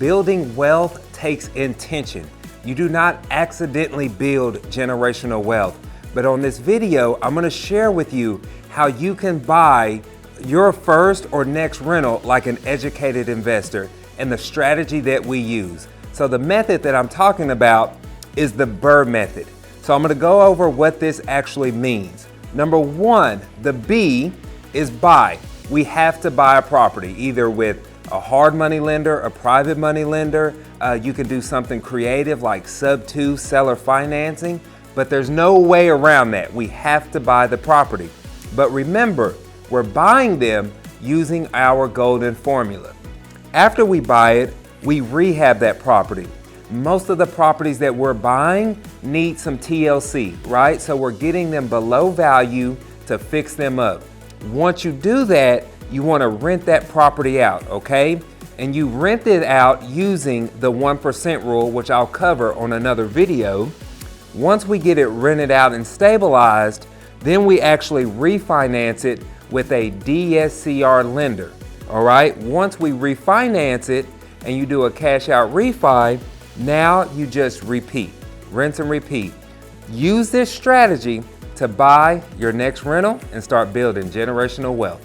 Building wealth takes intention. You do not accidentally build generational wealth. But on this video, I'm gonna share with you how you can buy your first or next rental like an educated investor and the strategy that we use. So the method that I'm talking about is the BRRRR method. So I'm gonna go over what this actually means. Number one, the B is buy. We have to buy a property, either with a hard money lender, a private money lender. You can do something creative like sub-2 seller financing, but there's no way around that. We have to buy the property. But remember, we're buying them using our golden formula. After we buy it, we rehab that property. Most of the properties that we're buying need some TLC, right? So we're getting them below value to fix them up. Once you do that, you want to rent that property out, okay? And you rent it out using the 1% rule, which I'll cover on another video. Once we get it rented out and stabilized, then we actually refinance it with a DSCR lender, all right? Once we refinance it and you do a cash out refi, now you just repeat, rinse and repeat. Use this strategy to buy your next rental and start building generational wealth.